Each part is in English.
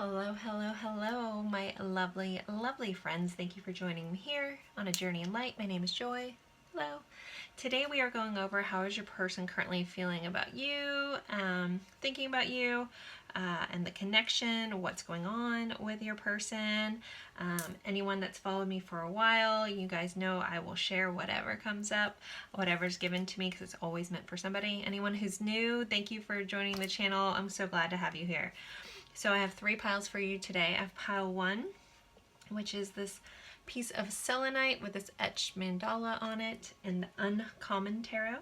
Hello, hello, hello, my lovely, lovely friends. Thank you for joining me here on A Journey in Light. My name is Joy. Hello. Today we are going over how is your person currently feeling about you, thinking about you, and the connection, what's going on with your person. Anyone that's followed me for a while, you guys know I will share whatever comes up, whatever's given to me, because it's always meant for somebody. Anyone who's new, thank you for joining the channel. I'm so glad to have you here. So I have 3 piles for you today. I have pile 1, which is this piece of selenite with this etched mandala on it in the Uncommon Tarot.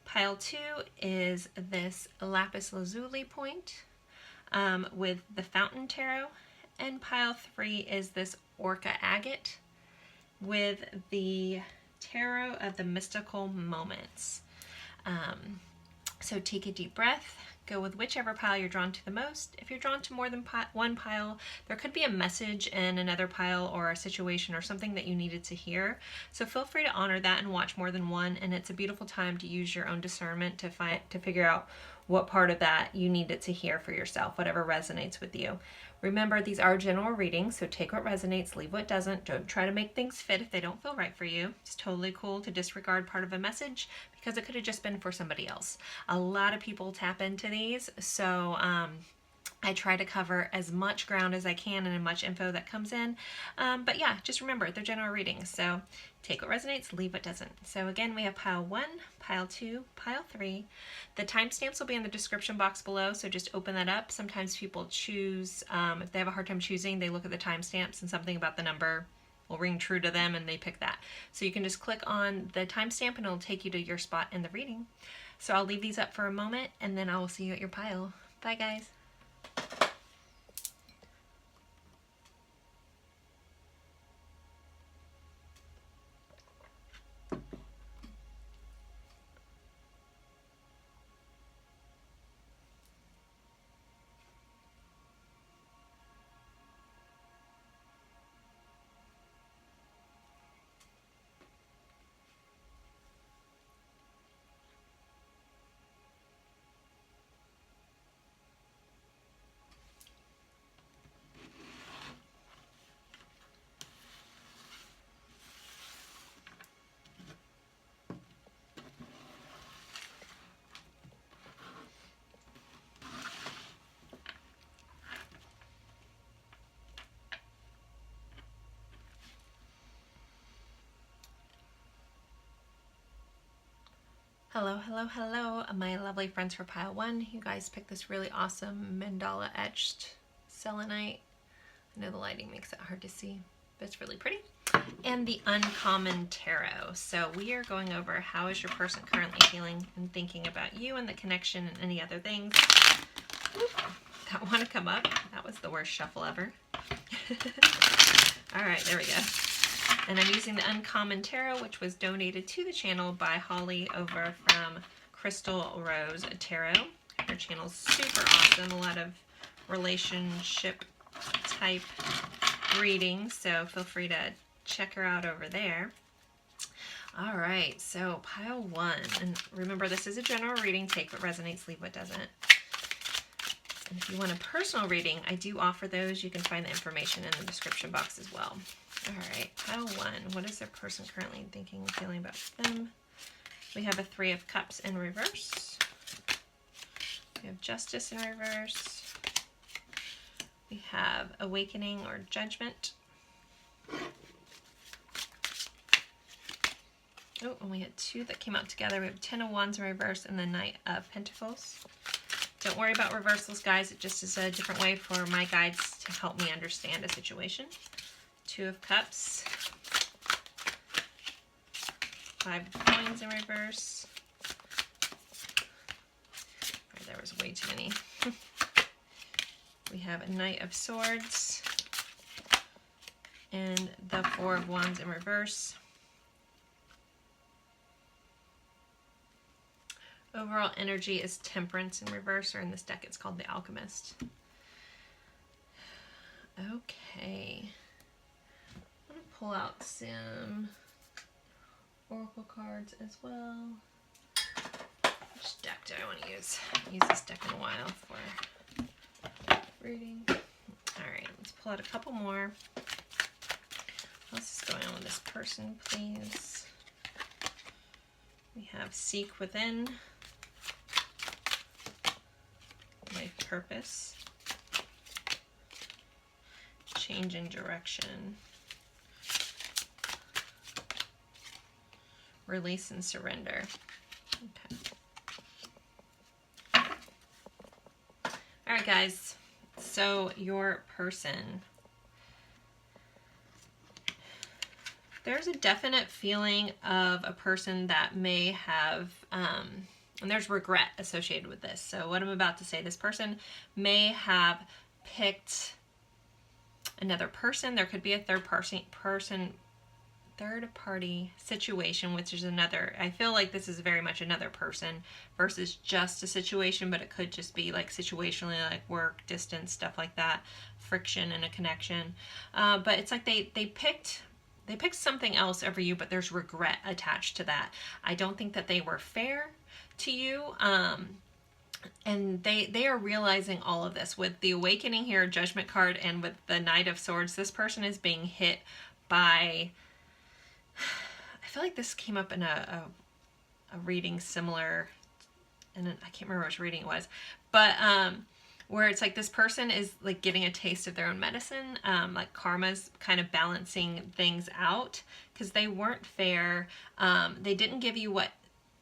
Pile 2 is this lapis lazuli point with the Fountain Tarot. And pile 3 is this orca agate with the Tarot of the Mystical Moments. So take a deep breath. Go with whichever pile you're drawn to the most. If you're drawn to more than one pile, there could be a message in another pile or a situation or something that you needed to hear. So feel free to honor that and watch more than one. And it's a beautiful time to use your own discernment to figure out what part of that you needed to hear for yourself, whatever resonates with you. Remember, these are general readings, so take what resonates, leave what doesn't. Don't try to make things fit if they don't feel right for you. It's totally cool to disregard part of a message because it could have just been for somebody else. A lot of people tap into these, so I try to cover as much ground as I can and as much info that comes in. But yeah, just remember, they're general readings, so take what resonates, leave what doesn't. So again, we have pile 1, pile 2, pile 3. The timestamps will be in the description box below, so just open that up. Sometimes people choose, if they have a hard time choosing, they look at the timestamps and something about the number will ring true to them and they pick that. So you can just click on the timestamp and it'll take you to your spot in the reading. So I'll leave these up for a moment and then I will see you at your pile. Bye guys. Hello, hello, hello, my lovely friends for pile 1. You guys picked this really awesome mandala etched selenite. I know the lighting makes it hard to see, but it's really pretty. And the Uncommon Tarot. So we are going over how is your person currently feeling and thinking about you and the connection and any other things that want to come up. That was the worst shuffle ever. All right, there we go. And I'm using the Uncommon Tarot, which was donated to the channel by Holly over from Crystal Rose Tarot. Her channel's super awesome, a lot of relationship type readings, so feel free to check her out over there. All right, so pile 1, and remember this is a general reading, take what resonates, leave what doesn't. And if you want a personal reading, I do offer those. You can find the information in the description box as well. All right, pile 1. What is their person currently thinking and feeling about them? We have a 3 of Cups in reverse. We have Justice in reverse. We have Awakening or Judgment. Oh, and we had 2 that came out together. We have 10 of Wands in reverse and the Knight of Pentacles. Don't worry about reversals, guys. It just is a different way for my guides to help me understand a situation. 2 of Cups. 5 of Coins in reverse. Right, there was way too many. We have a Knight of Swords. And the 4 of Wands in reverse. Overall energy is Temperance in reverse, or in this deck it's called the Alchemist. Okay. I'm going to pull out some oracle cards as well. Which deck do I want to use? I haven't used this deck in a while for reading. pull out a couple more. What else is going on with this person, please? We have seek within, life purpose, change in direction, release and surrender. Okay. All right, guys. So your person, there's a definite feeling of a person that may have, and there's regret associated with this. So what I'm about to say, this person may have picked another person. There could be a third party situation, which is another, I feel like this is very much another person versus just a situation, but it could just be like situationally, like work, distance, stuff like that, friction in a connection. But it's like they picked something else over you, but there's regret attached to that. I don't think that they were fair to you. And they are realizing all of this with the awakening here, Judgment card, and with the Knight of Swords. This person is being hit by, I feel like this came up in a reading similar, and I can't remember which reading it was, but where it's like this person is like getting a taste of their own medicine, like karma's kind of balancing things out because they weren't fair. They didn't give you what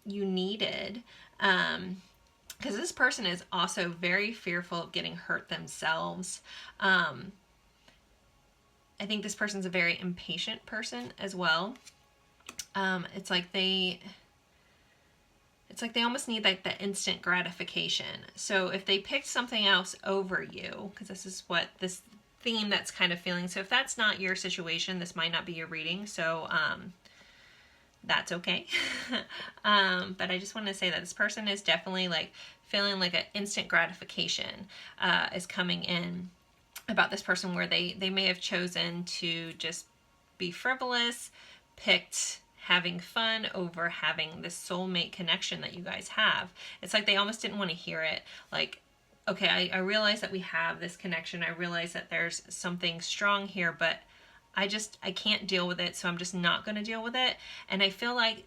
you needed, because this person is also very fearful of getting hurt themselves. I think this person's a very impatient person as well. It's like they almost need like the instant gratification. So if they picked something else over you, because this is what this theme that's kind of feeling. So if that's not your situation, this might not be your reading. So that's okay. But I just want to say that this person is definitely like feeling like an instant gratification is coming in about this person, where they may have chosen to just be frivolous, picked having fun over having this soulmate connection that you guys have. It's like they almost didn't want to hear it. Like, okay, I realize that we have this connection. I realize that there's something strong here, but I can't deal with it, so I'm just not going to deal with it. And I feel like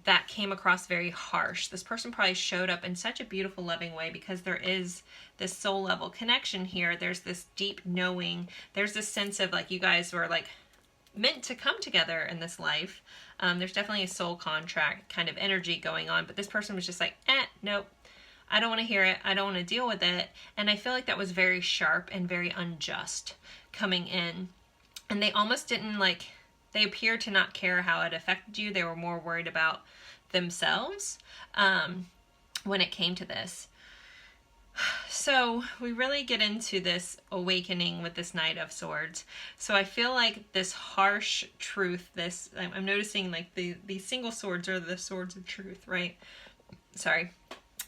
that came across very harsh. This person probably showed up in such a beautiful, loving way because there is this soul level connection here. There's this deep knowing. There's this sense of like you guys were like meant to come together in this life. There's definitely a soul contract kind of energy going on, but this person was just like, nope, I don't want to hear it. I don't want to deal with it. And I feel like that was very sharp and very unjust coming in. And they almost didn't like, they appeared to not care how it affected you. They were more worried about themselves when it came to this. So we really get into this awakening with this Knight of Swords. So I feel like this harsh truth, I'm noticing like these single swords are the swords of truth, right? Sorry,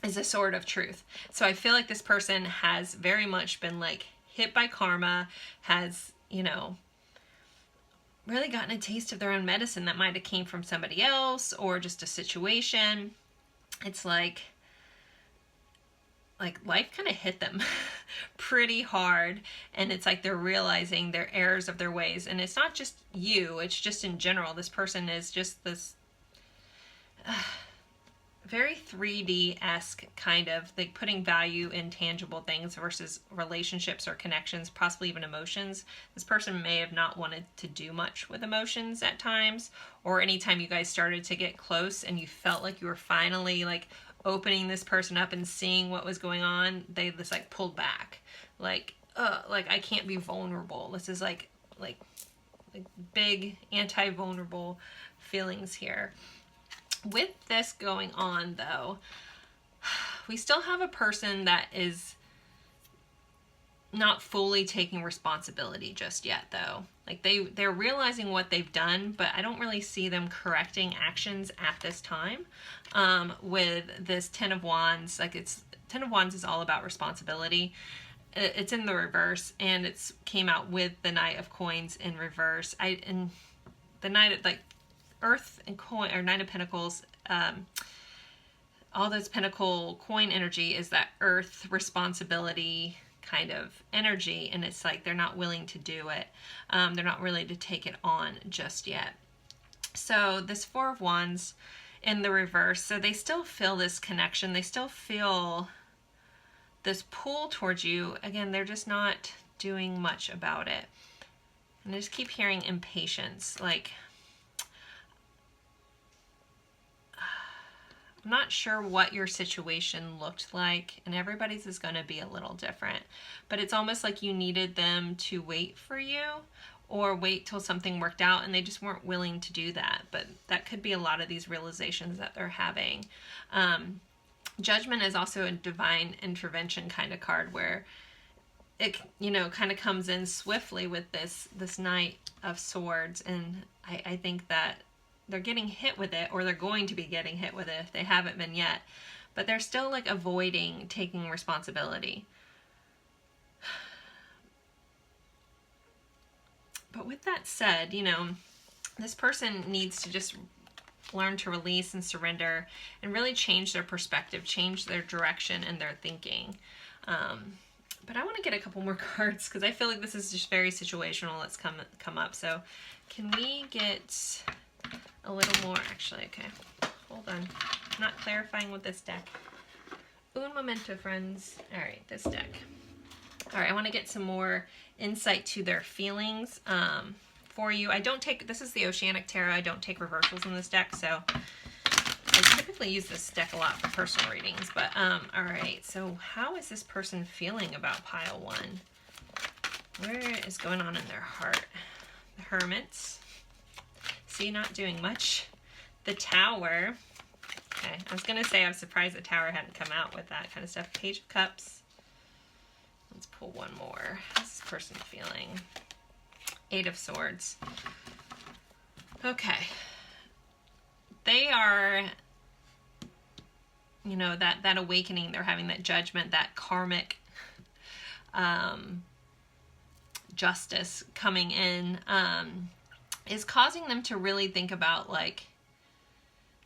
is a sword of truth. So I feel like this person has very much been like hit by karma, has, really gotten a taste of their own medicine that might have came from somebody else or just a situation. It's like life kind of hit them pretty hard, and it's like they're realizing their errors of their ways. And it's not just you, it's just in general. This person is just this very 3D-esque kind of like putting value in tangible things versus relationships or connections, possibly even emotions. This person may have not wanted to do much with emotions at times, or anytime you guys started to get close and you felt like you were finally like opening this person up and seeing what was going on, they just like pulled back. Like I can't be vulnerable. This is like big anti-vulnerable feelings here. With this going on though, we still have a person that is not fully taking responsibility just yet though. Like they're realizing what they've done, but I don't really see them correcting actions at this time. With this Ten of Wands, Ten of Wands is all about responsibility. It's in the reverse, and it's came out with the Knight of Coins in reverse. And the Knight of Earth and coin, or Nine of Pentacles, all those pentacle coin energy is that earth responsibility kind of energy, and it's like they're not willing to do it. They're not willing to take it on just yet. So this Four of Wands in the reverse, so they still feel this connection. They still feel this pull towards you. Again, they're just not doing much about it. And I just keep hearing impatience. Like, I'm not sure what your situation looked like, and everybody's is going to be a little different. But it's almost like you needed them to wait for you, or wait till something worked out, and they just weren't willing to do that. But that could be a lot of these realizations that they're having. Judgment is also a divine intervention kind of card, where it, you know, kind of comes in swiftly with this Knight of Swords. And I think that they're getting hit with it, or they're going to be getting hit with it if they haven't been yet. But they're still like avoiding taking responsibility. But with that said, you know, this person needs to just learn to release and surrender and really change their perspective, change their direction and their thinking. But I want to get a couple more cards because I feel like this is just very situational. Let's come up. So can we get a little more? Actually, okay. Hold on. I'm not clarifying with this deck. Un momento, friends. All right, this deck. All right, I want to get some more insight to their feelings for you. I don't take, this is the Oceanic Tarot. I don't take reversals in this deck, so I typically use this deck a lot for personal readings. But, all right, so how is this person feeling about pile one? Where is going on in their heart? The Hermit. See, not doing much. The Tower. Okay, I was going to say I was surprised the Tower hadn't come out with that kind of stuff. Page of Cups. Let's pull one more. How's this person feeling? Eight of Swords. Okay. They are, you know, that awakening. They're having that judgment, that karmic justice coming in is causing them to really think about, like,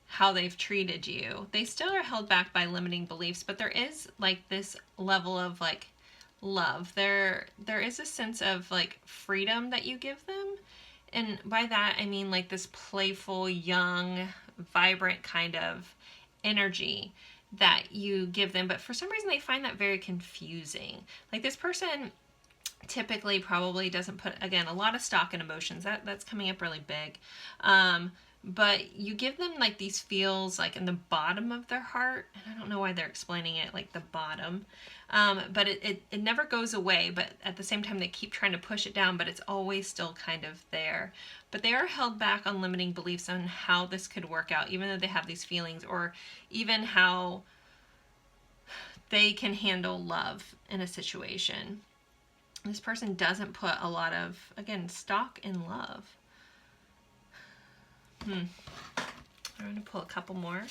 how they've treated you. They still are held back by limiting beliefs, but there is, like, this level of, like, love. There is a sense of, like, freedom that you give them. And by that, I mean, like, this playful, young, vibrant kind of energy that you give them. But for some reason, they find that very confusing. Like, this person typically probably doesn't put, again, a lot of stock in emotions. That's coming up really big. But you give them, like, these feels, like, in the bottom of their heart. And I don't know why they're explaining it like the bottom. But it never goes away. But at the same time, they keep trying to push it down. But it's always still kind of there. But they are held back on limiting beliefs on how this could work out. Even though they have these feelings. Or even how they can handle love in a situation. This person doesn't put a lot of, again, stock in love. I'm going to pull a couple more.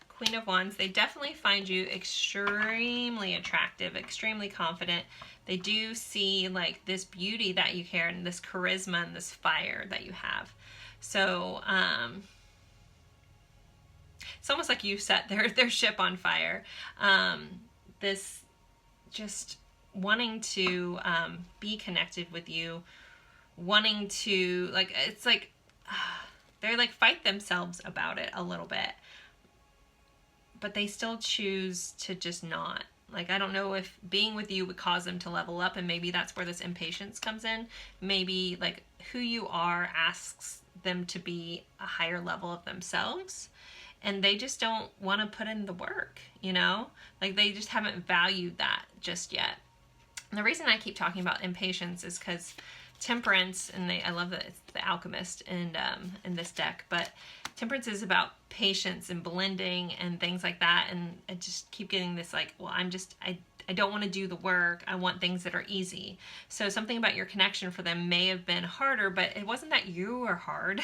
Queen of Wands. They definitely find you extremely attractive, extremely confident. They do see, like, this beauty that you carry and this charisma and this fire that you have. So, it's almost like you set their ship on fire. This just wanting to be connected with you, wanting to, like, it's like they're like fight themselves about it a little bit, but they still choose to just not. Like, I don't know if being with you would cause them to level up, and maybe that's where this impatience comes in. Maybe, like, who you are asks them to be a higher level of themselves, and they just don't want to put in the work, you know? Like, they just haven't valued that just yet. And the reason I keep talking about impatience is because Temperance, and I love that it's the Alchemist in this deck, but Temperance is about patience and blending and things like that, and I just keep getting this, like, well, I don't want to do the work. I want things that are easy. So something about your connection for them may have been harder, but it wasn't that you were hard.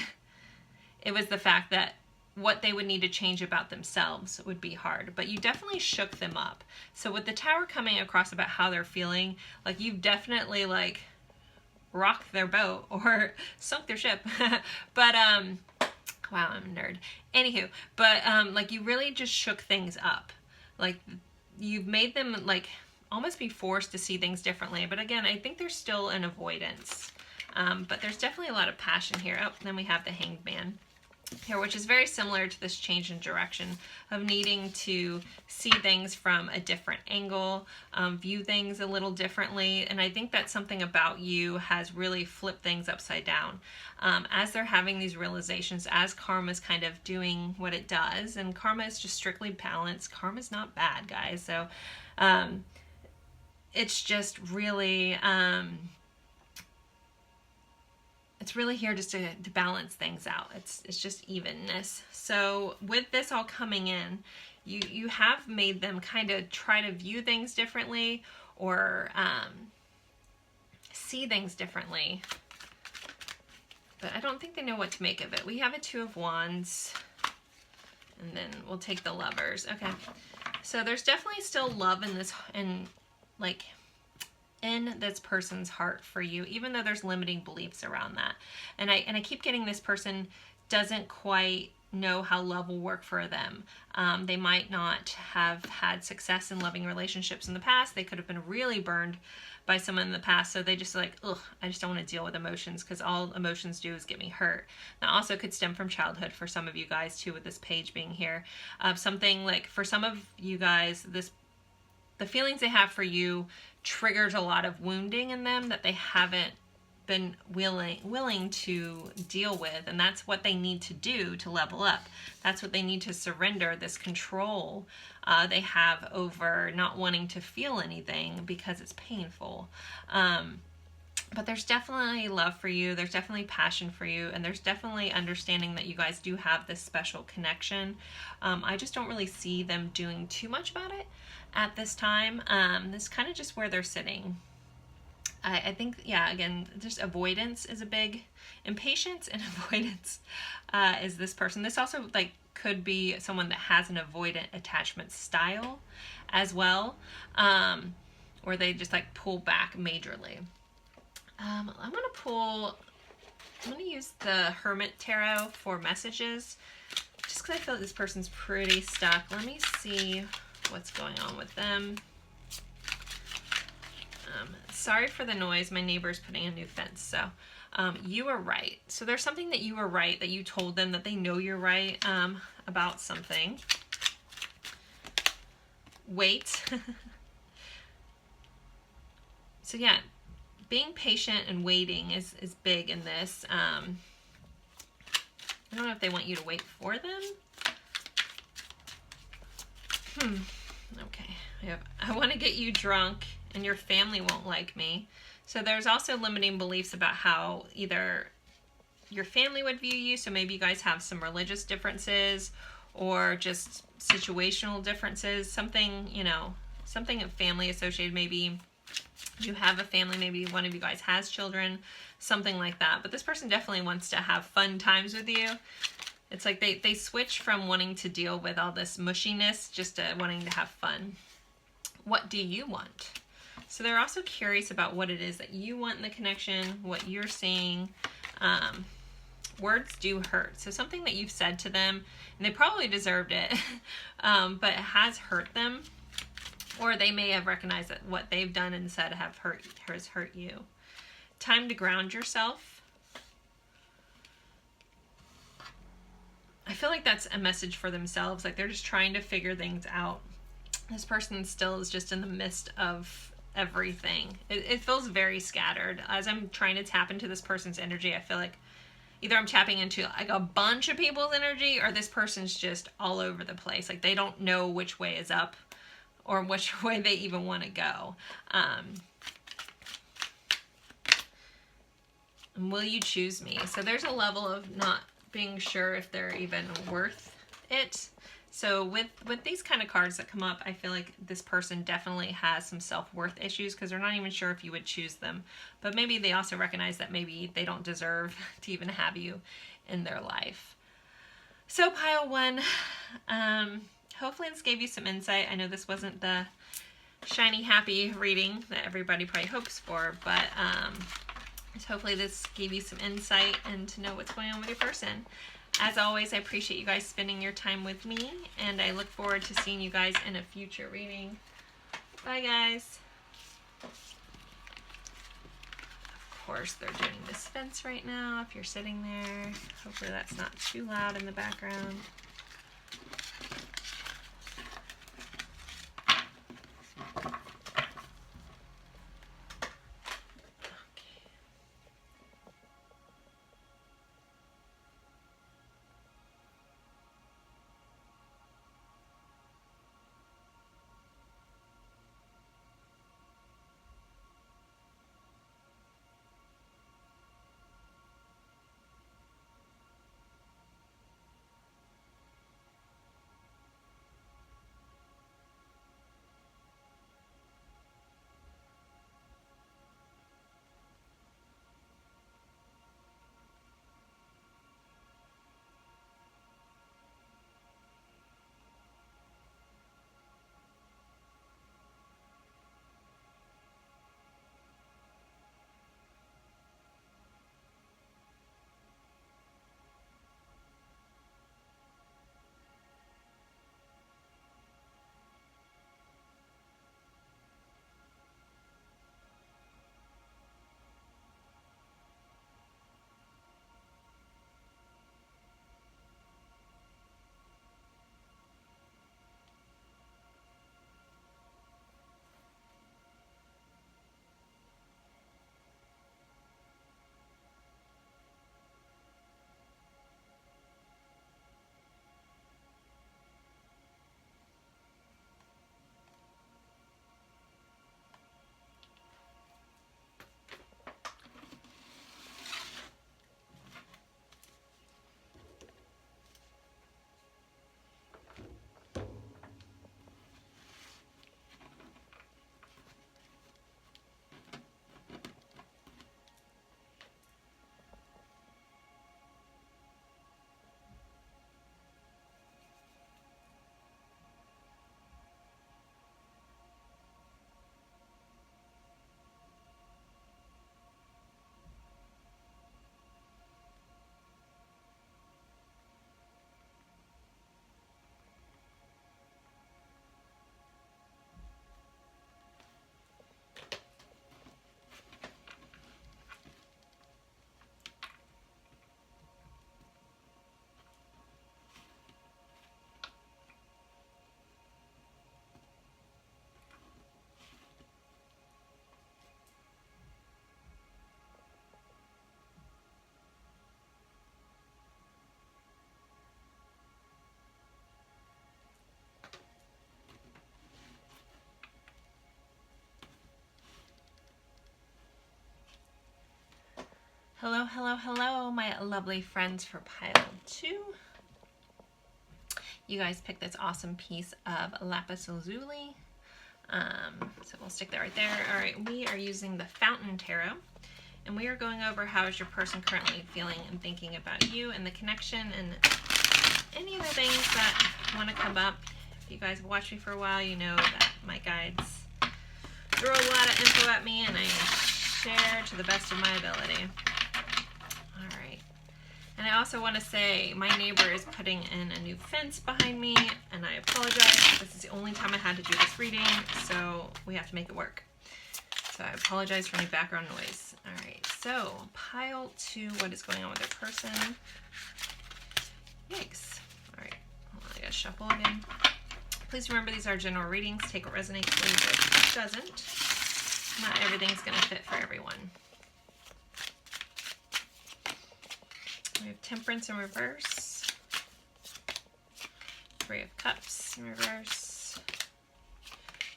It was the fact that what they would need to change about themselves would be hard, but you definitely shook them up. So with the Tower coming across about how they're feeling, like, you've definitely, like, rocked their boat or sunk their ship. But wow, I'm a nerd. Anywho, but like, you really just shook things up. Like, you've made them like almost be forced to see things differently. But again, I think there's still an avoidance. But there's definitely a lot of passion here. Oh, then we have the Hanged Man here, which is very similar to this change in direction of needing to see things from a different angle, view things a little differently. And I think that something about you has really flipped things upside down. As they're having these realizations, as karma's kind of doing what it does, and karma is just strictly balance. Karma's not bad, guys. So it's just really... it's really here just to balance things out. It's just evenness. So with this all coming in, you have made them kind of try to view things differently, or see things differently. But I don't think they know what to make of it. We have a Two of Wands, and then we'll take the Lovers. Okay, so there's definitely still love in this, in this person's heart for you, even though there's limiting beliefs around that. And I keep getting this person doesn't quite know how love will work for them. They might not have had success in loving relationships in the past. They could have been really burned by someone in the past, so they just like, ugh, I just don't want to deal with emotions, because all emotions do is get me hurt. That also could stem from childhood for some of you guys too, with this page being here. Something like, for some of you guys, the feelings they have for you triggers a lot of wounding in them that they haven't been willing to deal with, and that's what they need to do to level up. That's what they need to surrender, this control they have over not wanting to feel anything because it's painful. But there's definitely love for you, there's definitely passion for you, and there's definitely understanding that you guys do have this special connection. I just don't really see them doing too much about it at this time. This is kind of just where they're sitting. I think, yeah, again, just avoidance is a big, impatience and avoidance is this person. This also like could be someone that has an avoidant attachment style as well, or they just like pull back majorly. I'm going to use the Hermit Tarot for messages, just because I feel like this person's pretty stuck. Let me see what's going on with them. Sorry for the noise. My neighbor's putting a new fence. So you were right. So there's something that you were right, that you told them, that they know you're right about something. Wait. So yeah, being patient and waiting is big in this. I don't know if they want you to wait for them. Okay. I want to get you drunk and your family won't like me. So there's also limiting beliefs about how either your family would view you. So maybe you guys have some religious differences, or just situational differences. Something, you know, something family associated. Maybe you have a family, maybe one of you guys has children, something like that. But this person definitely wants to have fun times with you. It's like they switch from wanting to deal with all this mushiness just to wanting to have fun. What do you want? So they're also curious about what it is that you want in the connection, what you're seeing. Words do hurt. So something that you've said to them, and they probably deserved it, but it has hurt them. Or they may have recognized that what they've done and said has hurt you. Time to ground yourself. I feel like that's a message for themselves. Like they're just trying to figure things out. This person still is just in the midst of everything. It feels very scattered. As I'm trying to tap into this person's energy, I feel like either I'm tapping into like a bunch of people's energy, or this person's just all over the place. Like they don't know which way is up or which way they even want to go. And will you choose me? So there's a level of not being sure if they're even worth it. So with these kind of cards that come up, I feel like this person definitely has some self-worth issues, because they're not even sure if you would choose them. But maybe they also recognize that maybe they don't deserve to even have you in their life. So pile one, hopefully this gave you some insight. I know this wasn't the shiny, happy reading that everybody probably hopes for, but hopefully this gave you some insight and to know what's going on with your person. As always, I appreciate you guys spending your time with me, and I look forward to seeing you guys in a future reading. Bye, guys. Of course, they're doing this fence right now. If you're sitting there, hopefully that's not too loud in the background. Hello, hello, hello, my lovely friends for pile 2. You guys picked this awesome piece of lapis lazuli. So we'll stick that right there. All right, we are using the Fountain Tarot, and we are going over how is your person currently feeling and thinking about you and the connection and any other things that want to come up. If you guys have watched me for a while, you know that my guides throw a lot of info at me and I share to the best of my ability. All right. And I also want to say my neighbor is putting in a new fence behind me, and I apologize. This is the only time I had to do this reading, so we have to make it work. So I apologize for any background noise. All right, so pile 2, what is going on with their person? Yikes. All right, hold on, I gotta shuffle again. Please remember these are general readings. Take what resonates, leave what doesn't. Not everything's gonna fit for everyone. We have Temperance in reverse, 3 of Cups in reverse,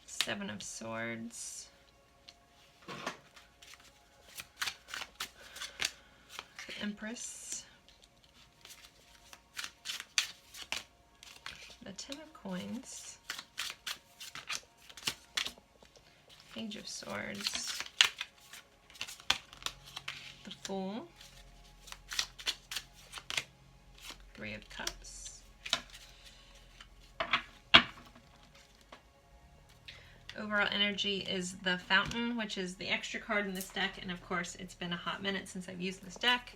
7 of Swords, the Empress, the 10 of Coins, Page of Swords, the Fool, 3 of Cups. Overall energy is the Fountain, which is the extra card in this deck, and of course it's been a hot minute since I've used this deck,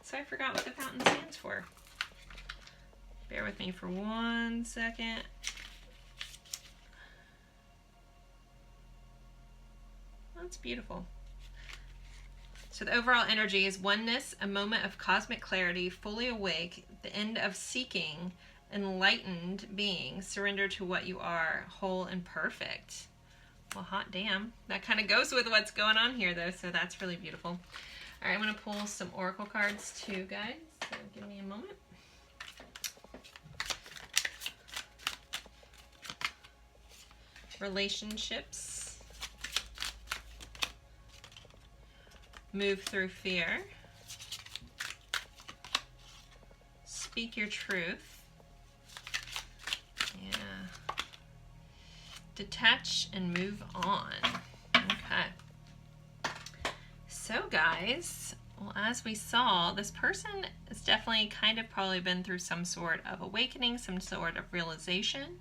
so I forgot what the Fountain stands for. Bear with me for 1 second. that's beautiful. So the overall energy is oneness, a moment of cosmic clarity, fully awake, the end of seeking, enlightened being, surrender to what you are, whole and perfect. Well, hot damn. That kind of goes with what's going on here, though, so that's really beautiful. All right, I'm going to pull some oracle cards too, guys. So give me a moment. Relationships. Move through fear. Speak your truth. Yeah. Detach and move on. Okay. So guys, well, as we saw, this person has definitely kind of probably been through some sort of awakening, some sort of realization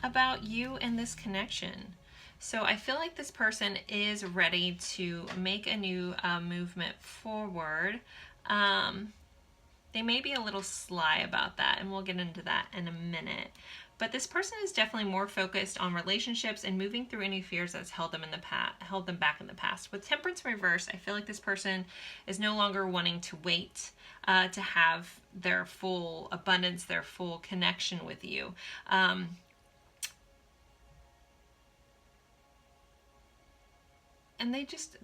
about you and this connection. So I feel like this person is ready to make a new movement forward. They may be a little sly about that, and we'll get into that in a minute. But this person is definitely more focused on relationships and moving through any fears that's held them back in the past. With Temperance in reverse, I feel like this person is no longer wanting to wait to have their full abundance, their full connection with you. And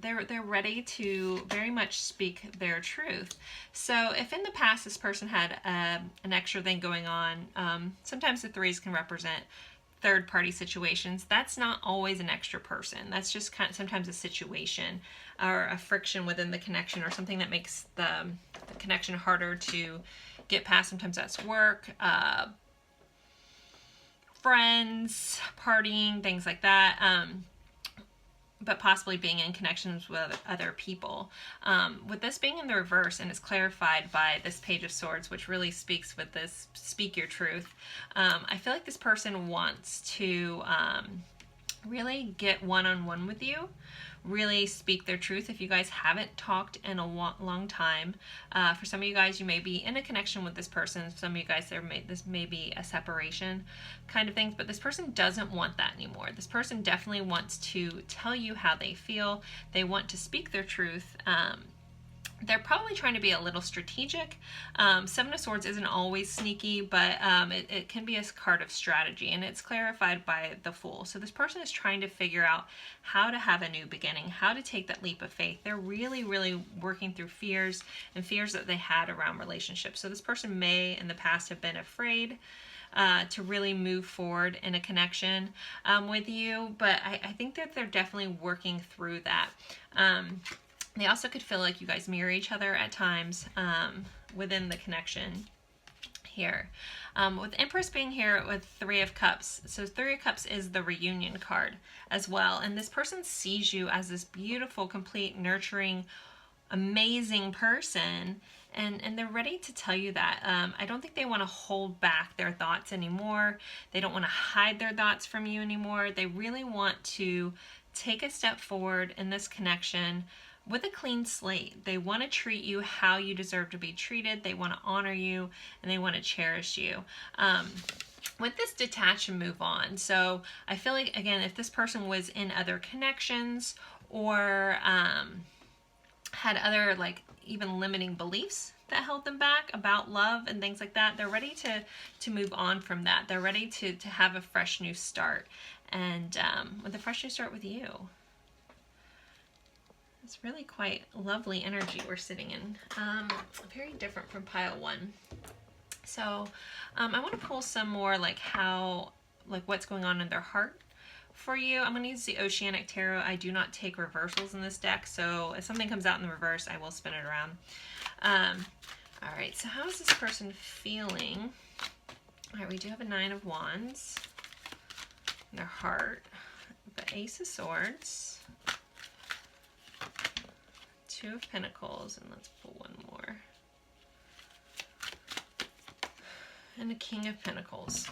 they're ready to very much speak their truth. So if in the past this person had an extra thing going on, sometimes the threes can represent third-party situations. That's not always an extra person. That's just kind of sometimes a situation or a friction within the connection, or something that makes the connection harder to get past. Sometimes that's work, friends, partying, things like that. But possibly being in connections with other people. With this being in the reverse, and it's clarified by this Page of Swords, which really speaks with this, speak your truth. I feel like this person wants to really get one-on-one with you, really speak their truth. If you guys haven't talked in a long time, for some of you guys, you may be in a connection with this person. Some of you guys, this may be a separation kind of thing, but this person doesn't want that anymore. This person definitely wants to tell you how they feel. They want to speak their truth. They're probably trying to be a little strategic. Seven of Swords isn't always sneaky, but it can be a card of strategy, and it's clarified by the Fool. So this person is trying to figure out how to have a new beginning, how to take that leap of faith. They're really, really working through fears that they had around relationships. So this person may in the past have been afraid to really move forward in a connection with you, but I think that they're definitely working through that. They also could feel like you guys mirror each other at times within the connection here. With Empress being here with Three of Cups, so Three of Cups is the reunion card as well, and this person sees you as this beautiful, complete, nurturing, amazing person, and they're ready to tell you that. I don't think they want to hold back their thoughts anymore. They don't want to hide their thoughts from you anymore. They really want to take a step forward in this connection with a clean slate. They want to treat you how you deserve to be treated. They want to honor you, and they want to cherish you. With this, detach and move on. So I feel like, again, if this person was in other connections or had other, like, even limiting beliefs that held them back about love and things like that, they're ready to move on from that. They're ready to have a fresh new start, and with a fresh new start with you. It's really quite lovely energy we're sitting in. Very different from pile one. So I want to pull some more like what's going on in their heart for you. I'm going to use the Oceanic Tarot. I do not take reversals in this deck, so if something comes out in the reverse, I will spin it around. All right, so how is this person feeling? All right, we do have a Nine of Wands in their heart, the Ace of Swords, Two of Pentacles, and let's pull one more, and a King of Pentacles.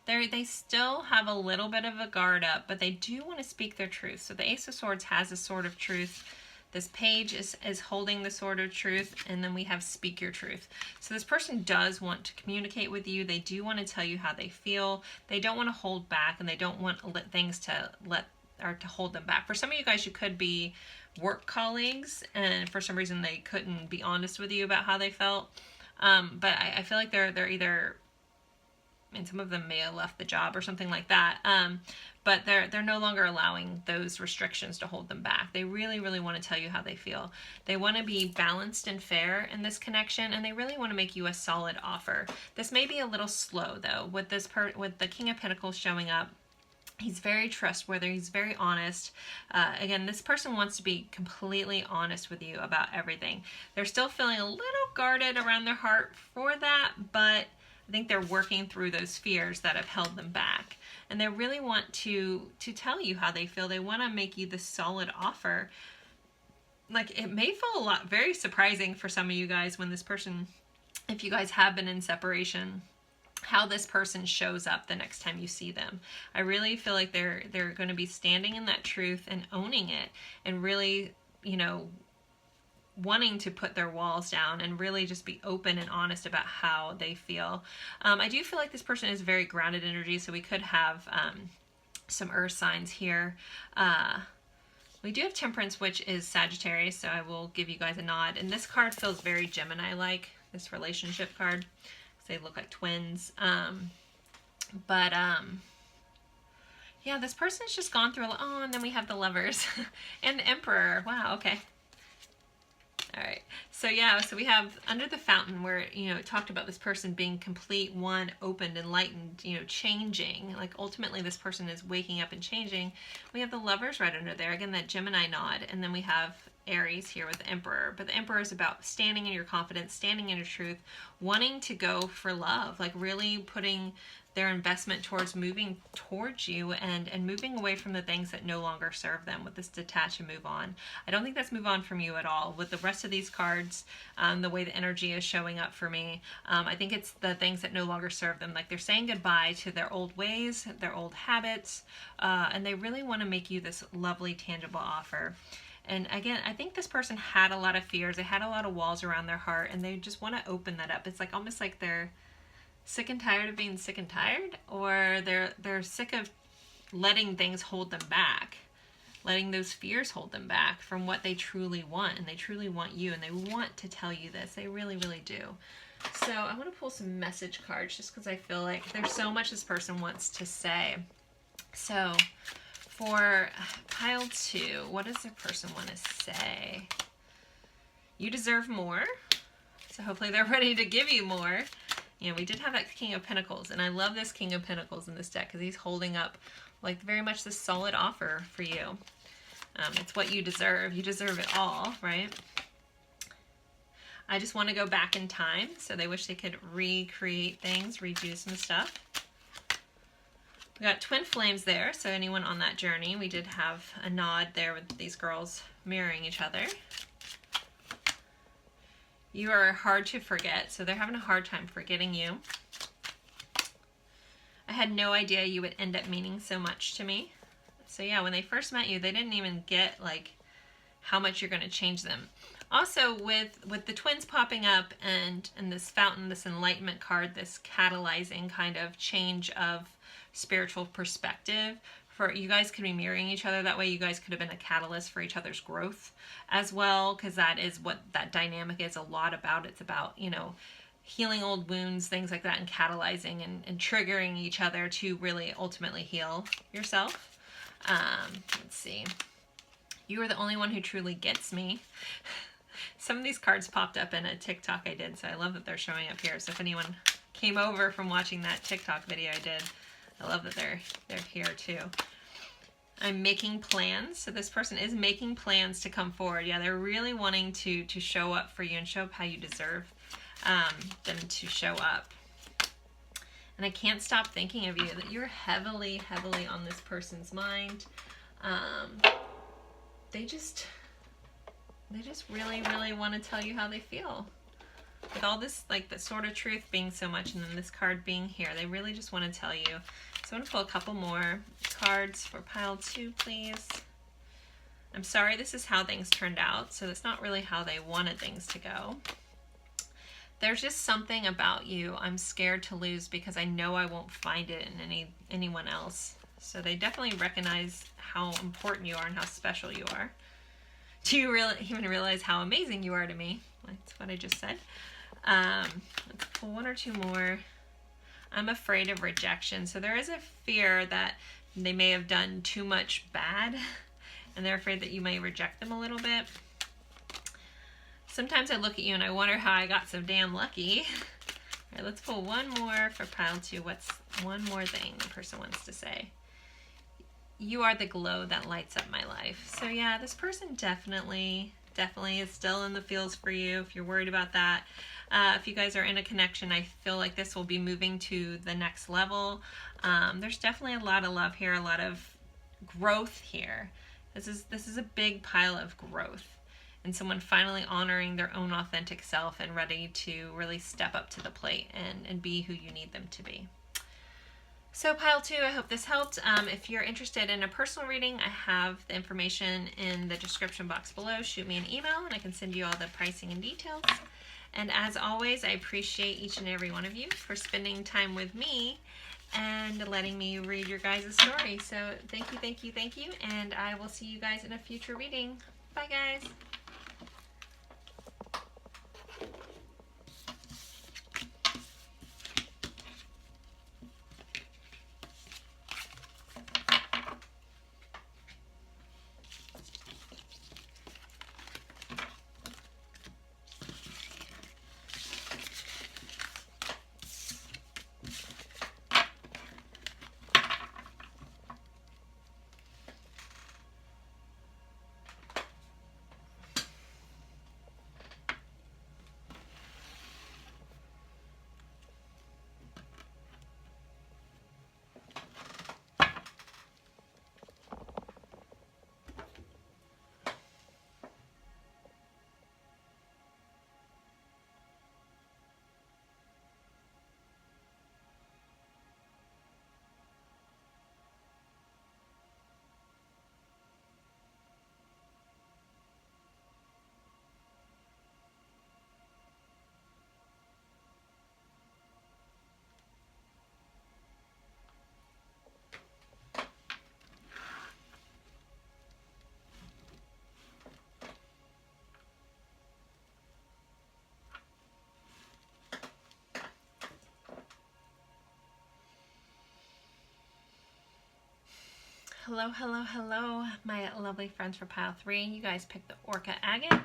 They still have a little bit of a guard up, but they do want to speak their truth. So the Ace of Swords has a sword of truth This page is holding the sword of truth, and then we have speak your truth. So this person does want to communicate with you. They do want to tell you how they feel. They don't want to hold back, and they don't want things to hold them back. For some of you guys, you could be work colleagues, and for some reason they couldn't be honest with you about how they felt. But I feel like they're either, I mean, some of them may have left the job or something like that. But they're no longer allowing those restrictions to hold them back. They really, really want to tell you how they feel. They want to be balanced and fair in this connection, and they really want to make you a solid offer. This may be a little slow though, with with the King of Pentacles showing up. He's very trustworthy. He's very honest. Again, this person wants to be completely honest with you about everything. They're still feeling a little guarded around their heart for that, but I think they're working through those fears that have held them back. And they really want to tell you how they feel. They want to make you this solid offer. Like, it may feel very surprising for some of you guys when this person, if you guys have been in separation, how this person shows up the next time you see them. I really feel like they're going to be standing in that truth and owning it, and really, you know, wanting to put their walls down and really just be open and honest about how they feel. I do feel like this person is very grounded energy, so we could have some earth signs here. We do have Temperance, which is Sagittarius, so I will give you guys a nod. And this card feels very Gemini-like, this relationship card. They look like twins. Yeah, this person's just gone through oh, and then we have the Lovers and the Emperor. Wow, okay. All right, so yeah, so we have Under the Fountain, where, you know, it talked about this person being complete, one, opened, enlightened, you know, changing. Like, ultimately this person is waking up and changing. We have the Lovers right under there, again, that Gemini nod, and then we have Aries here with the Emperor. But the Emperor is about standing in your confidence, standing in your truth, wanting to go for love, like really putting their investment towards moving towards you and moving away from the things that no longer serve them, with this detach and move on. I don't think that's move on from you at all. With the rest of these cards, the way the energy is showing up for me, I think it's the things that no longer serve them. Like, they're saying goodbye to their old ways, their old habits, and they really want to make you this lovely, tangible offer. And again, I think this person had a lot of fears. They had a lot of walls around their heart, and they just want to open that up. It's like almost like they're sick and tired of being sick and tired, or they're sick of letting things hold them back, letting those fears hold them back from what they truly want. And they truly want you, and they want to tell you this. They really, really do. So I want to pull some message cards, just because I feel like there's so much this person wants to say. So for pile 2, what does the person want to say? You deserve more. So hopefully they're ready to give you more. You know, we did have that King of Pentacles, and I love this King of Pentacles in this deck because he's holding up like very much this solid offer for you. It's what you deserve. You deserve it all, right? I just want to go back in time, so they wish they could recreate things, redo some stuff. We got twin flames there, so anyone on that journey, we did have a nod there with these girls mirroring each other. You are hard to forget, so they're having a hard time forgetting you. I had no idea you would end up meaning so much to me. So yeah, when they first met you, they didn't even get like how much you're going to change them. Also, with the twins popping up and this fountain, this enlightenment card, this catalyzing kind of change of spiritual perspective, for you guys could be mirroring each other. That way you guys could have been a catalyst for each other's growth as well, because that is what that dynamic is a lot about. It's about, you know, healing old wounds, things like that, and catalyzing and triggering each other to really ultimately heal yourself. Let's see. You are the only one who truly gets me. Some of these cards popped up in a TikTok I did, so I love that they're showing up here. So if anyone came over from watching that TikTok video I did, I love that they're here too. I'm making plans. So this person is making plans to come forward. Yeah, they're really wanting to show up for you and show up how you deserve them to show up. And I can't stop thinking of you, that you're heavily, heavily on this person's mind. They just really, really want to tell you how they feel. With all this, like the Sword of Truth being so much, and then this card being here, they really just want to tell you. So I'm going to pull a couple more cards for pile 2, please. I'm sorry this is how things turned out, so it's not really how they wanted things to go. There's just something about you I'm scared to lose because I know I won't find it in anyone else. So they definitely recognize how important you are and how special you are. Do you really even realize how amazing you are to me? That's what I just said. Let's pull one or two more. I'm afraid of rejection. So there is a fear that they may have done too much bad and they're afraid that you may reject them a little bit. Sometimes I look at you and I wonder how I got so damn lucky. All right, let's pull one more for pile 2. What's one more thing the person wants to say? You are the glow that lights up my life. So yeah, this person definitely is still in the feels for you if you're worried about that. If you guys are in a connection, I feel like this will be moving to the next level. There's definitely a lot of love here, a lot of growth here. This is a big pile of growth. And someone finally honoring their own authentic self and ready to really step up to the plate and be who you need them to be. So pile 2, I hope this helped. If you're interested in a personal reading, I have the information in the description box below. Shoot me an email and I can send you all the pricing and details. And as always, I appreciate each and every one of you for spending time with me and letting me read your guys' story. So thank you, and I will see you guys in a future reading. Bye guys. Hello, my lovely friends for pile 3. You guys picked the Orca Agate.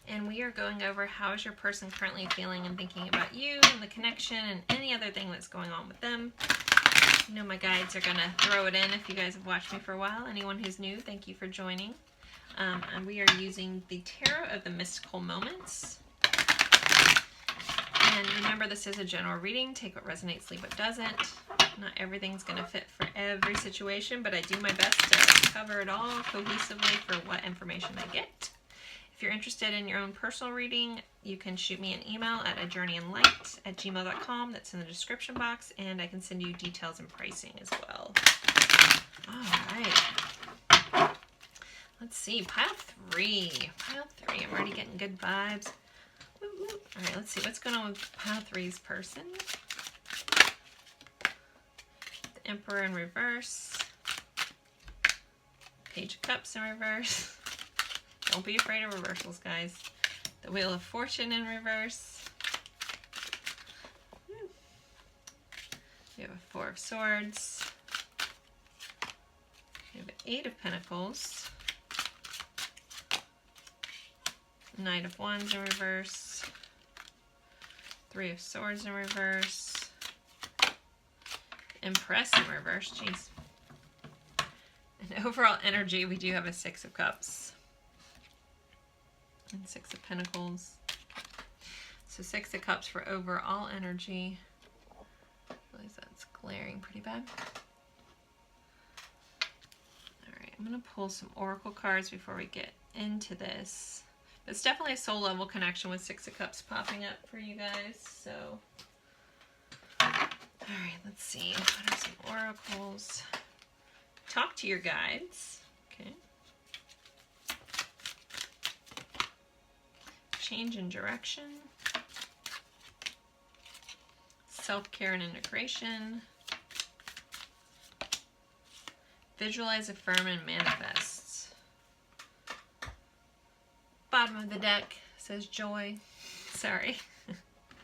And we are going over how is your person currently feeling and thinking about you and the connection and any other thing that's going on with them. You know my guides are going to throw it in if you guys have watched me for a while. Anyone who's new, thank you for joining. And we are using the Tarot of the Mystical Moments. And remember, this is a general reading. Take what resonates, leave what doesn't. Not everything's going to fit for every situation, but I do my best to cover it all cohesively for what information I get. If you're interested in your own personal reading, you can shoot me an email at ajourneyinlight@gmail.com. That's in the description box, and I can send you details and pricing as well. All right. Let's see. Pile 3. Pile 3. I'm already getting good vibes. All right, let's see what's going on with pile 3's person. The Emperor in reverse. Page of Cups in reverse. Don't be afraid of reversals, guys. The Wheel of Fortune in reverse. We have a 4 of Swords. We have an 8 of Pentacles. Knight of Wands in reverse. 3 of Swords in reverse. Empress in reverse, jeez. And overall energy, we do have a 6 of Cups. And 6 of Pentacles. So 6 of Cups for overall energy. I realize that's glaring pretty bad. Alright, I'm going to pull some Oracle cards before we get into this. It's definitely a soul level connection with 6 of Cups popping up for you guys. So, alright, let's see. What are some oracles? Talk to your guides. Okay. change in direction, self-care and integration, visualize, affirm, and manifest. Bottom of the deck says joy. Sorry,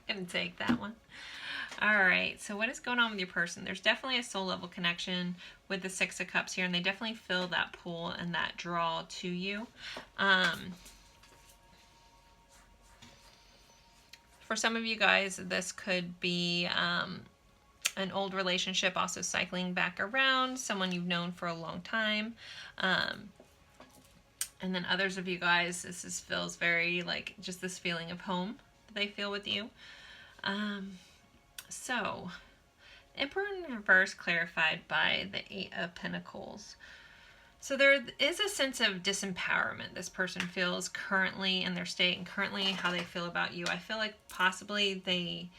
couldn't take that one. All right, so what is going on with your person? There's definitely a soul level connection with the Six of Cups here, and they definitely feel that pull and that draw to you. For some of you guys, this could be an old relationship also cycling back around, someone you've known for a long time. And then others of you guys, this feels very like just this feeling of home that they feel with you. So, Emperor in reverse clarified by the Eight of Pentacles. So there is a sense of disempowerment this person feels currently in their state and currently how they feel about you. I feel like possibly they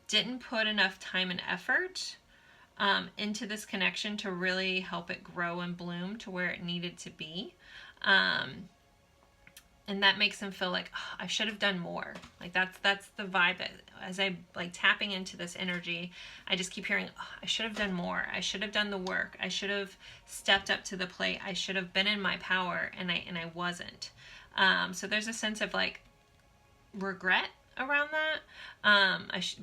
didn't put enough time and effort into this connection to really help it grow and bloom to where it needed to be. And that makes them feel like, oh, I should have done more. Like that's the vibe that as I like tapping into this energy, I just keep hearing, oh, I should have done more. I should have done the work. I should have stepped up to the plate. I should have been in my power, and I wasn't. So there's a sense of like regret around that.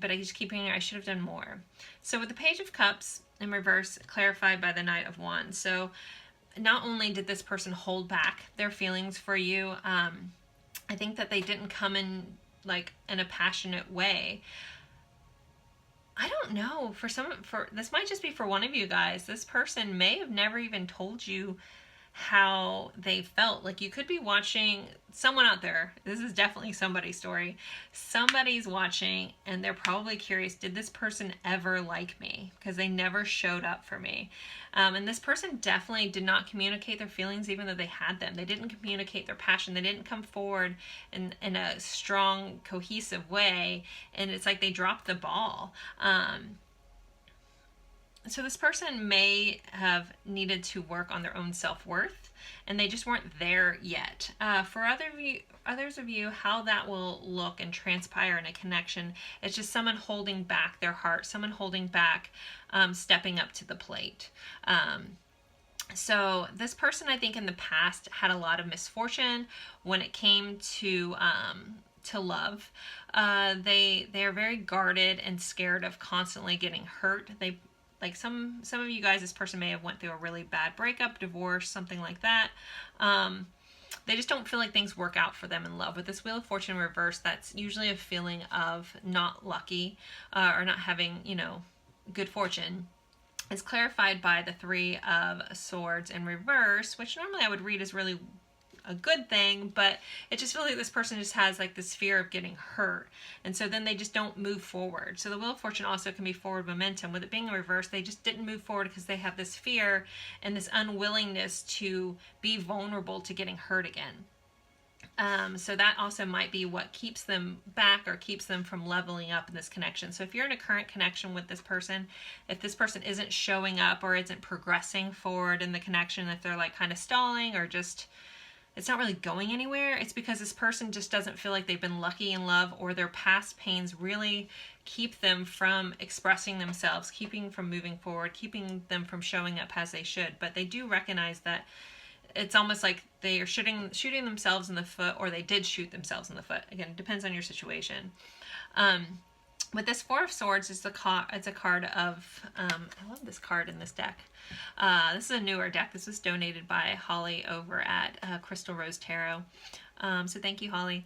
But I just keep hearing, I should have done more. So with the Page of Cups in reverse clarified by the Knight of Wands. So not only did this person hold back their feelings for you, I think that they didn't come in like in a passionate way. I don't know, for this might just be for one of you guys. This person may have never even told you how they felt. Like you could be watching someone out there. This is definitely somebody's story. Somebody's watching and they're probably curious, did this person ever like me? Because they never showed up for me. And this person definitely did not communicate their feelings even though they had them. They didn't communicate their passion. They didn't come forward in a strong, cohesive way. And it's like they dropped the ball. So this person may have needed to work on their own self-worth, and they just weren't there yet. For others of you, how that will look and transpire in a connection, it's just someone holding back their heart, someone holding back, stepping up to the plate. So this person, I think in the past, had a lot of misfortune when it came to love. They're very guarded and scared of constantly getting hurt. Like some of you guys, this person may have went through a really bad breakup, divorce, something like that. They just don't feel like things work out for them in love. With this Wheel of Fortune in reverse, that's usually a feeling of not lucky or not having, good fortune. It's clarified by the Three of Swords in reverse, which normally I would read as really a good thing, but it just feels like this person just has like this fear of getting hurt, and so then they just don't move forward. So the Wheel of Fortune also can be forward momentum. With it being in reverse, they just didn't move forward because they have this fear and this unwillingness to be vulnerable to getting hurt again. So that also might be what keeps them back or keeps them from leveling up in this connection. So if you're in a current connection with this person, if this person isn't showing up or isn't progressing forward in the connection, if they're like kind of stalling or just it's not really going anywhere, it's because this person just doesn't feel like they've been lucky in love, or their past pains really keep them from expressing themselves, keeping from moving forward, keeping them from showing up as they should. But they do recognize that it's almost like they are shooting themselves in the foot, or they did shoot themselves in the foot. Again, it depends on your situation. With this Four of Swords, it's a card of, I love this card in this deck. This is a newer deck. This was donated by Holly over at Crystal Rose Tarot. So thank you, Holly.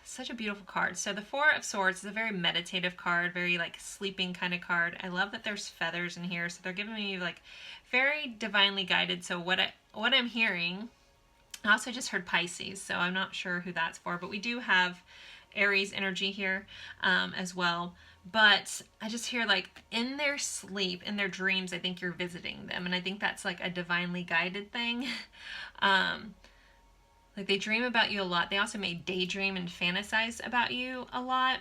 Such a beautiful card. So the Four of Swords is a very meditative card, very like sleeping kind of card. I love that there's feathers in here. So they're giving me like very divinely guided. So what I'm hearing, I also just heard Pisces, so I'm not sure who that's for, but we do have Aries energy here as well. But I just hear like in their sleep, in their dreams, I think you're visiting them. And I think that's like a divinely guided thing. Like they dream about you a lot. They also may daydream and fantasize about you a lot.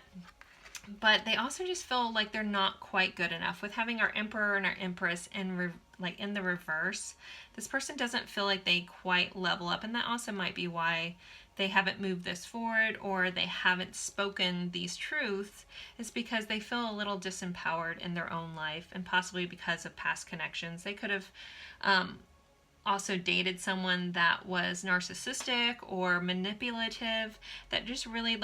but they also just feel like they're not quite good enough. With having our Emperor and our Empress in in the reverse, this person doesn't feel like they quite level up, and that also might be why they haven't moved this forward, or they haven't spoken these truths, is because they feel a little disempowered in their own life, and possibly because of past connections. They could have also dated someone that was narcissistic or manipulative, that just really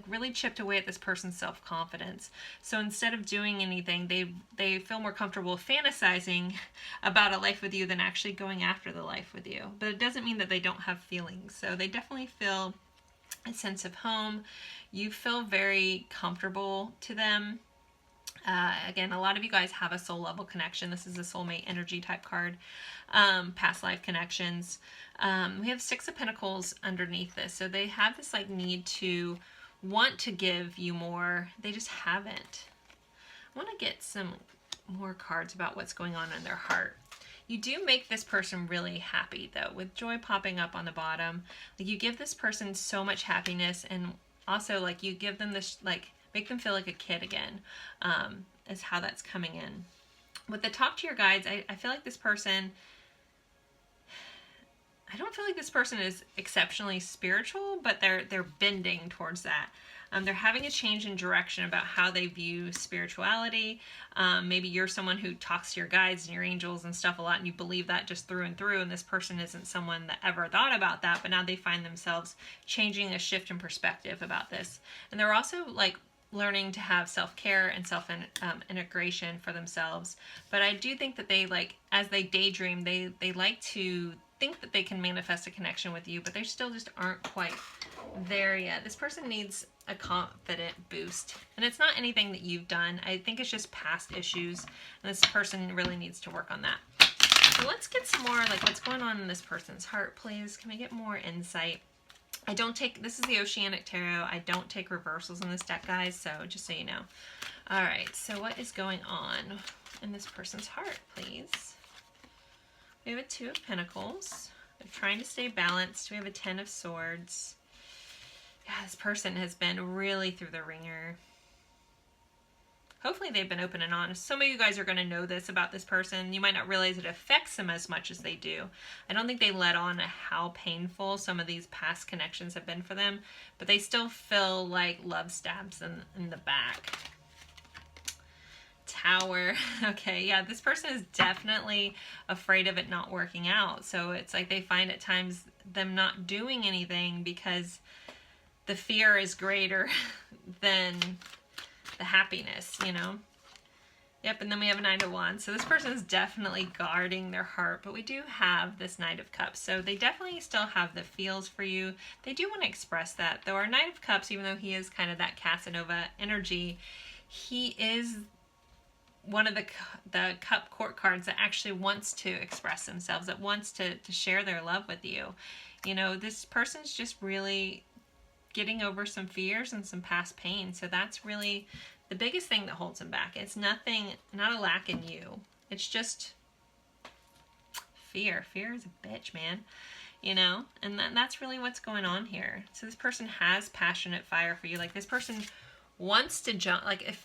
really chipped away at this person's self-confidence. So instead of doing anything, they feel more comfortable fantasizing about a life with you than actually going after the life with you. But it doesn't mean that they don't have feelings. So they definitely feel a sense of home. You feel very comfortable to them. Again, a lot of you guys have a soul level connection. This is a soulmate energy type card. Past life connections. We have Six of Pentacles underneath this. So they have this need to want to give you more. They just haven't. I want to get some more cards about what's going on in their heart. You do make this person really happy, though, with Joy popping up on the bottom. You give this person so much happiness, and also you give them this make them feel like a kid again, is how that's coming in. With the talk to your guides, I feel like this person, I don't feel like this person is exceptionally spiritual, but they're bending towards that. They're having a change in direction about how they view spirituality. Maybe you're someone who talks to your guides and your angels and stuff a lot, and you believe that just through and through, and this person isn't someone that ever thought about that, but now they find themselves changing a shift in perspective about this. And they're also learning to have self-care and self-integration for themselves. But I do think that they as they daydream, they like to think that they can manifest a connection with you, but they still just aren't quite there yet. This person needs a confident boost, and it's not anything that you've done. I think it's just past issues, and this person really needs to work on that. So let's get some more what's going on in this person's heart, please. Can we get more insight? I don't take, this is the Oceanic Tarot. I don't take reversals in this deck, guys, so just so you know. All right, so what is going on in this person's heart, please? We have a Two of Pentacles. They're trying to stay balanced. We have a Ten of Swords. Yeah, this person has been really through the ringer. Hopefully they've been open and honest. Some of you guys are going to know this about this person. You might not realize it affects them as much as they do. I don't think they let on how painful some of these past connections have been for them, but they still feel like love stabs in the back. Tower. Okay, yeah, this person is definitely afraid of it not working out. So it's they find at times them not doing anything because the fear is greater than the happiness, Yep, and then we have a Knight of Wands. So this person is definitely guarding their heart, but we do have this Knight of Cups. So they definitely still have the feels for you. They do want to express that. Though our Knight of Cups, even though he is kind of that Casanova energy, he is one of the cup court cards that actually wants to express themselves, that wants to share their love with you. This person's just really getting over some fears and some past pain. So that's really the biggest thing that holds them back. It's nothing, not a lack in you. It's just fear. Fear is a bitch, man. And that's really what's going on here. So this person has passionate fire for you. This person wants to jump.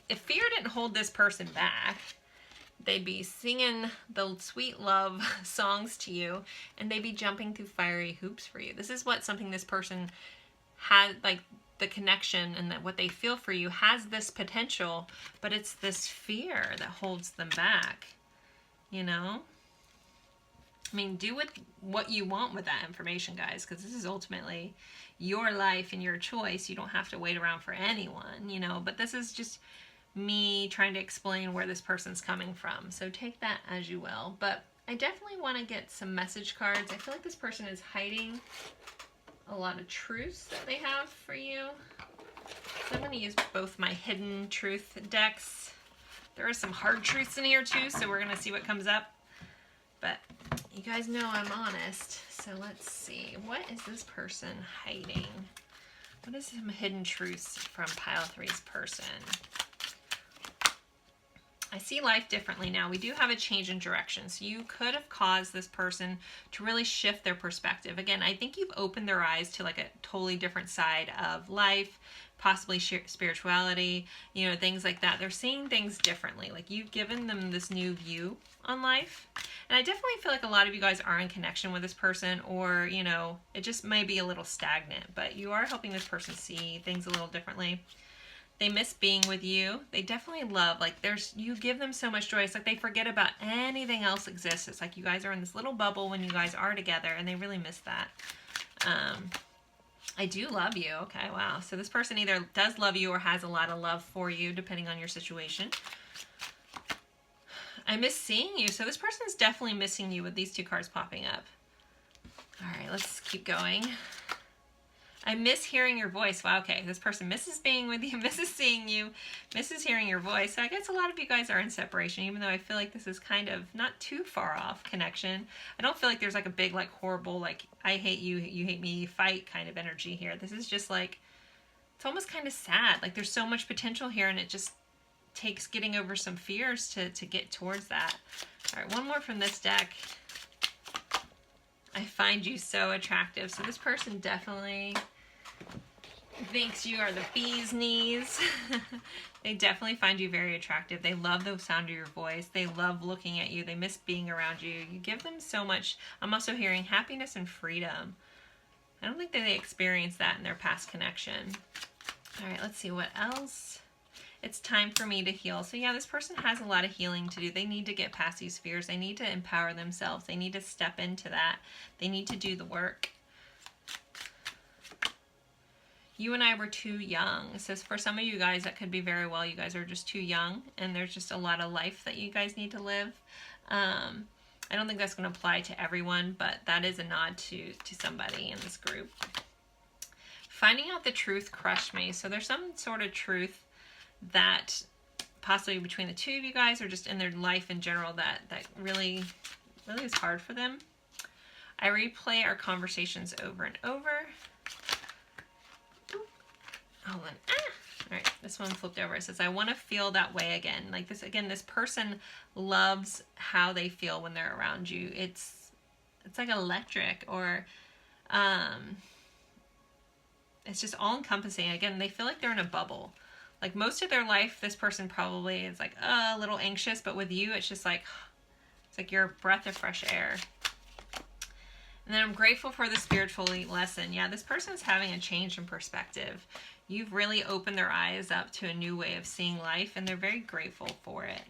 If fear didn't hold this person back, they'd be singing the sweet love songs to you, and they'd be jumping through fiery hoops for you. This is something this person had, the connection and what they feel for you has this potential, but it's this fear that holds them back, do with what you want with that information, guys, because this is ultimately your life and your choice. You don't have to wait around for anyone, but this is just me trying to explain where this person's coming from. So take that as you will. But I definitely want to get some message cards. I feel like this person is hiding a lot of truths that they have for you. So I'm going to use both my hidden truth decks. There are some hard truths in here too, so we're going to see what comes up. But you guys know I'm honest, so let's see. What is this person hiding? What is some hidden truths from pile three's person? I see life differently now. We do have a change in direction. So you could have caused this person to really shift their perspective. Again, I think you've opened their eyes to a totally different side of life, possibly spirituality, you know, things like that. They're seeing things differently. Like, you've given them this new view on life. And I definitely feel like a lot of you guys are in connection with this person, or, you know, it just may be a little stagnant, but you are helping this person see things a little differently. They miss being with you. They definitely love, like, you give them so much joy. It's like they forget about anything else exists. It's like you guys are in this little bubble when you guys are together, and they really miss that. I do love you. Okay, wow. So this person either does love you or has a lot of love for you, depending on your situation. I miss seeing you. So this person is definitely missing you with these two cards popping up. All right, let's keep going. I miss hearing your voice. Wow, okay. This person misses being with you, misses seeing you, misses hearing your voice. So I guess a lot of you guys are in separation, even though I feel like this is kind of not too far off connection. I don't feel like there's like a big, like, horrible, like, I hate you, you hate me, fight kind of energy here. This is just like, it's almost kind of sad. Like, there's so much potential here, and it just takes getting over some fears to get towards that. All right, one more from this deck. I find you so attractive. So this person definitely thinks you are the bee's knees. They definitely find you very attractive. They love the sound of your voice. They love looking at you. They miss being around you. You give them so much. I'm also hearing happiness and freedom. I don't think that they experienced that in their past connection. All right, let's see what else. It's time for me to heal. So yeah, this person has a lot of healing to do. They need to get past these fears. They need to empower themselves. They need to step into that. They need to do the work. You and I were too young. So for some of you guys, that could be very well you guys are just too young, and there's just a lot of life that you guys need to live. I don't think that's going to apply to everyone, but that is a nod to somebody in this group. Finding out the truth crushed me. So there's some sort of truth that possibly between the two of you guys, or just in their life in general, that really is hard for them. I replay our conversations over and over. Hold on. All right, this one flipped over. It says, I want to feel that way again. Like this, again, this person loves how they feel when they're around you. It's like electric, or it's just all encompassing. Again, they feel like they're in a bubble. Like most of their life, this person probably is like a little anxious, but with you, it's just like, it's like you're a breath of fresh air. And then I'm grateful for the spiritual lesson. Yeah, this person's having a change in perspective. You've really opened their eyes up to a new way of seeing life, and they're very grateful for it.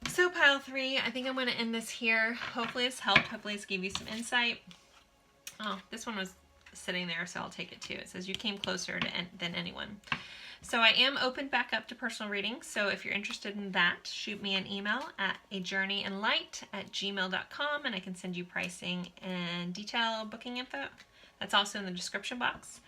So pile 3, I think I'm going to end this here. Hopefully it's helped. Hopefully it's gave you some insight. Oh, this one was sitting there, so I'll take it too. It says, you came closer than anyone. So I am open back up to personal readings. So if you're interested in that, shoot me an email at ajourneyinlight@gmail.com, and I can send you pricing and detailed booking info. That's also in the description box.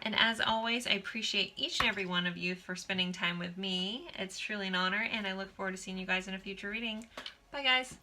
And as always, I appreciate each and every one of you for spending time with me. It's truly an honor, and I look forward to seeing you guys in a future reading. Bye, guys.